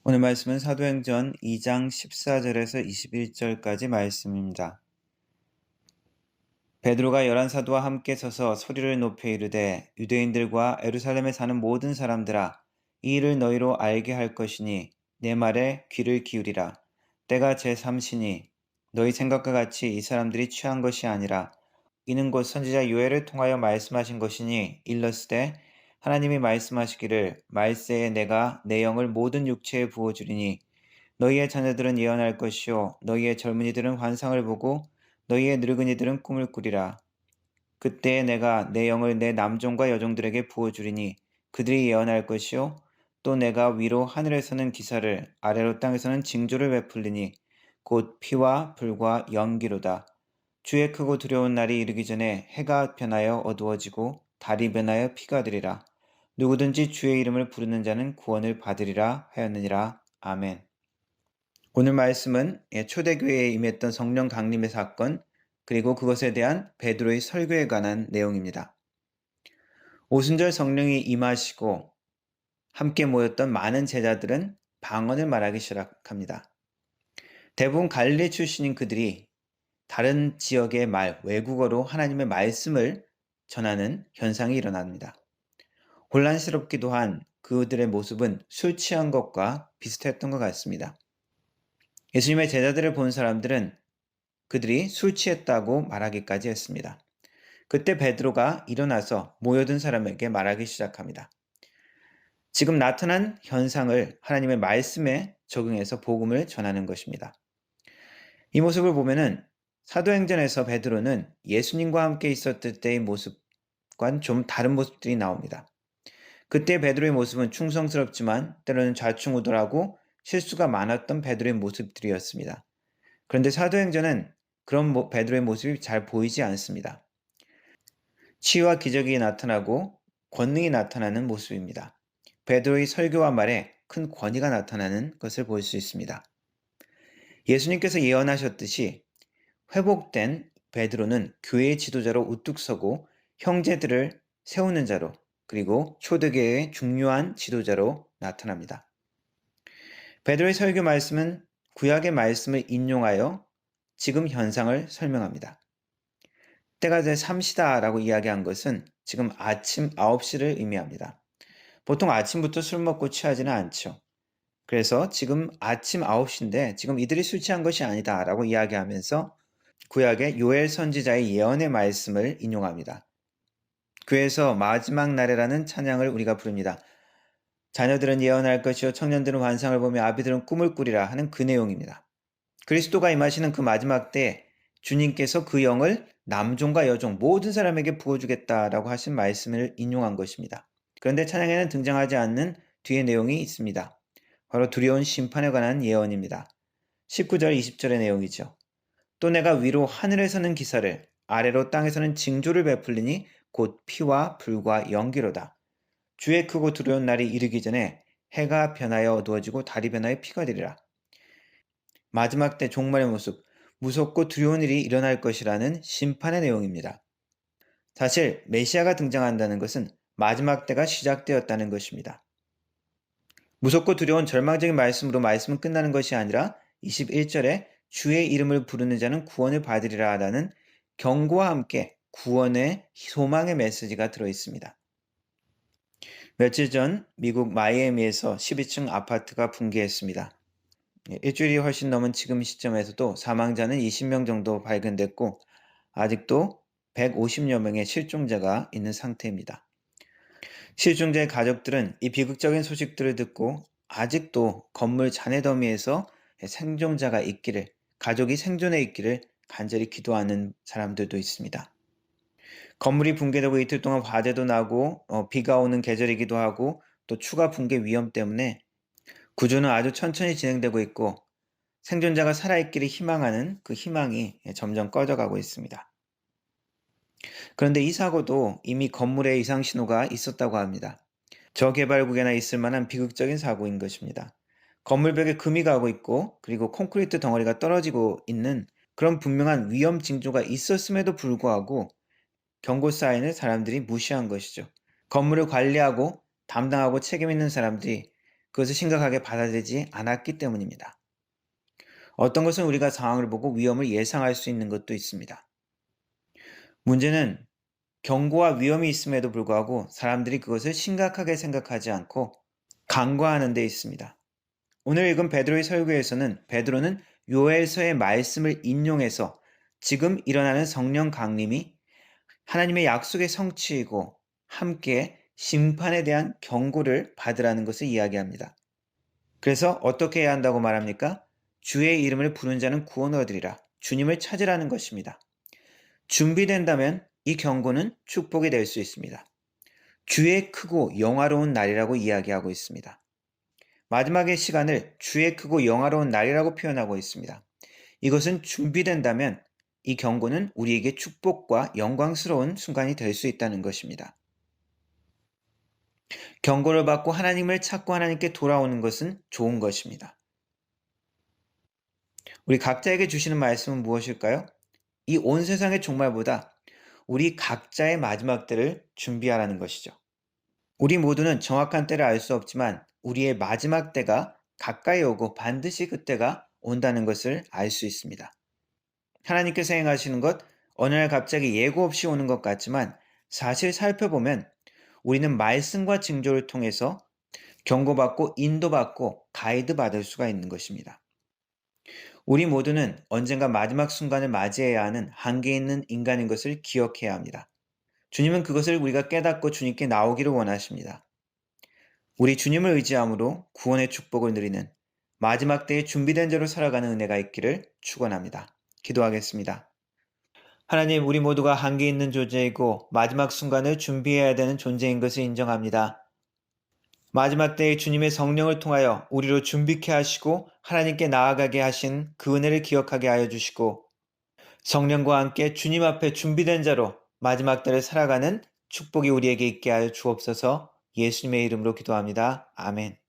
오늘 말씀은 사도행전 2장 14절에서 21절까지 말씀입니다. 베드로가 열한 사도와 함께 서서 소리를 높여 이르되 유대인들과 예루살렘에 사는 모든 사람들아 이 일을 너희로 알게 할 것이니 내 말에 귀를 기울이라. 때가 제3시니 너희 생각과 같이 이 사람들이 취한 것이 아니라 이는 곧 선지자 요엘을 통하여 말씀하신 것이니 일렀으되 하나님이 말씀하시기를 말세에 내가 내 영을 모든 육체에 부어주리니 너희의 자녀들은 예언할 것이요 너희의 젊은이들은 환상을 보고 너희의 늙은이들은 꿈을 꾸리라. 그때에 내가 내 영을 내 남종과 여종들에게 부어주리니 그들이 예언할 것이요 또 내가 위로 하늘에서는 기사를 아래로 땅에서는 징조를 베풀리니 곧 피와 불과 연기로다. 주의 크고 두려운 날이 이르기 전에 해가 변하여 어두워지고 달이 변하여 피가 되리라. 누구든지 주의 이름을 부르는 자는 구원을 받으리라 하였느니라. 아멘. 오늘 말씀은 초대교회에 임했던 성령 강림의 사건, 그리고 그것에 대한 베드로의 설교에 관한 내용입니다. 오순절 성령이 임하시고 함께 모였던 많은 제자들은 방언을 말하기 시작합니다. 대부분 갈릴리 출신인 그들이 다른 지역의 외국어로 하나님의 말씀을 전하는 현상이 일어납니다. 혼란스럽기도 한 그들의 모습은 술 취한 것과 비슷했던 것 같습니다. 예수님의 제자들을 본 사람들은 그들이 술 취했다고 말하기까지 했습니다. 그때 베드로가 일어나서 모여든 사람에게 말하기 시작합니다. 지금 나타난 현상을 하나님의 말씀에 적용해서 복음을 전하는 것입니다. 이 모습을 보면은 사도행전에서 베드로는 예수님과 함께 있었을 때의 모습과는 좀 다른 모습들이 나옵니다. 그때 베드로의 모습은 충성스럽지만 때로는 좌충우돌하고 실수가 많았던 베드로의 모습들이었습니다. 그런데 사도행전은 그런 베드로의 모습이 잘 보이지 않습니다. 치유와 기적이 나타나고 권능이 나타나는 모습입니다. 베드로의 설교와 말에 큰 권위가 나타나는 것을 볼 수 있습니다. 예수님께서 예언하셨듯이 회복된 베드로는 교회의 지도자로 우뚝 서고 형제들을 세우는 자로, 그리고 초대교회의 중요한 지도자로 나타납니다. 베드로의 설교 말씀은 구약의 말씀을 인용하여 지금 현상을 설명합니다. 때가 제3시다라고 이야기한 것은 지금 아침 9시를 의미합니다. 보통 아침부터 술 먹고 취하지는 않죠. 그래서 지금 아침 9시인데 지금 이들이 술 취한 것이 아니다라고 이야기하면서 구약의 요엘 선지자의 예언의 말씀을 인용합니다. 교회에서 마지막 날에라는 찬양을 우리가 부릅니다. 자녀들은 예언할 것이요 청년들은 환상을 보며 아비들은 꿈을 꾸리라 하는 그 내용입니다. 그리스도가 임하시는 그 마지막 때에 주님께서 그 영을 남종과 여종 모든 사람에게 부어주겠다라고 하신 말씀을 인용한 것입니다. 그런데 찬양에는 등장하지 않는 뒤의 내용이 있습니다. 바로 두려운 심판에 관한 예언입니다. 19절 20절의 내용이죠. 또 내가 위로 하늘에서는 기사를 아래로 땅에서는 징조를 베풀리니 곧 피와 불과 연기로다. 주의 크고 두려운 날이 이르기 전에 해가 변하여 어두워지고 달이 변하여 피가 되리라. 마지막 때 종말의 모습, 무섭고 두려운 일이 일어날 것이라는 심판의 내용입니다. 사실 메시아가 등장한다는 것은 마지막 때가 시작되었다는 것입니다. 무섭고 두려운 절망적인 말씀으로 말씀은 끝나는 것이 아니라 21절에 주의 이름을 부르는 자는 구원을 받으리라 라는 경고와 함께 구원의 소망의 메시지가 들어있습니다. 며칠 전 미국 마이애미에서 12층 아파트가 붕괴했습니다. 일주일이 훨씬 넘은 지금 시점에서도 사망자는 20명 정도 발견됐고 아직도 150여 명의 실종자가 있는 상태입니다. 실종자의 가족들은 이 비극적인 소식들을 듣고 아직도 건물 잔해 더미에서 생존자가 있기를, 가족이 생존해 있기를 간절히 기도하는 사람들도 있습니다. 건물이 붕괴되고 이틀 동안 화재도 나고 비가 오는 계절이기도 하고 또 추가 붕괴 위험 때문에 구조는 아주 천천히 진행되고 있고 생존자가 살아있기를 희망하는 그 희망이 점점 꺼져가고 있습니다. 그런데 이 사고도 이미 건물에 이상 신호가 있었다고 합니다. 저개발국에나 있을 만한 비극적인 사고인 것입니다. 건물벽에 금이 가고 있고 그리고 콘크리트 덩어리가 떨어지고 있는 그런 분명한 위험 징조가 있었음에도 불구하고 경고 사인을 사람들이 무시한 것이죠. 건물을 관리하고 담당하고 책임 있는 사람들이 그것을 심각하게 받아들이지 않았기 때문입니다. 어떤 것은 우리가 상황을 보고 위험을 예상할 수 있는 것도 있습니다. 문제는 경고와 위험이 있음에도 불구하고 사람들이 그것을 심각하게 생각하지 않고 간과하는 데 있습니다. 오늘 읽은 베드로의 설교에서는 베드로는 요엘서의 말씀을 인용해서 지금 일어나는 성령 강림이 하나님의 약속의 성취이고 함께 심판에 대한 경고를 받으라는 것을 이야기합니다. 그래서 어떻게 해야 한다고 말합니까? 주의 이름을 부른 자는 구원을 얻으리라. 주님을 찾으라는 것입니다. 준비된다면 이 경고는 축복이 될 수 있습니다. 주의 크고 영화로운 날이라고 이야기하고 있습니다. 마지막의 시간을 주의 크고 영화로운 날이라고 표현하고 있습니다. 이것은 준비된다면 이 경고는 우리에게 축복과 영광스러운 순간이 될 수 있다는 것입니다. 경고를 받고 하나님을 찾고 하나님께 돌아오는 것은 좋은 것입니다. 우리 각자에게 주시는 말씀은 무엇일까요? 이 온 세상의 종말보다 우리 각자의 마지막 때를 준비하라는 것이죠. 우리 모두는 정확한 때를 알 수 없지만 우리의 마지막 때가 가까이 오고 반드시 그때가 온다는 것을 알 수 있습니다. 하나님께서 행하시는 것 어느 날 갑자기 예고 없이 오는 것 같지만 사실 살펴보면 우리는 말씀과 징조를 통해서 경고받고 인도받고 가이드 받을 수가 있는 것입니다. 우리 모두는 언젠가 마지막 순간을 맞이해야 하는 한계 있는 인간인 것을 기억해야 합니다. 주님은 그것을 우리가 깨닫고 주님께 나오기를 원하십니다. 우리 주님을 의지함으로 구원의 축복을 누리는 마지막 때에 준비된 자로 살아가는 은혜가 있기를 축원합니다. 기도하겠습니다. 하나님, 우리 모두가 한계 있는 존재이고 마지막 순간을 준비해야 되는 존재인 것을 인정합니다. 마지막 때에 주님의 성령을 통하여 우리로 준비케 하시고 하나님께 나아가게 하신 그 은혜를 기억하게 하여 주시고 성령과 함께 주님 앞에 준비된 자로 마지막 때를 살아가는 축복이 우리에게 있게 하여 주옵소서. 예수님의 이름으로 기도합니다. 아멘.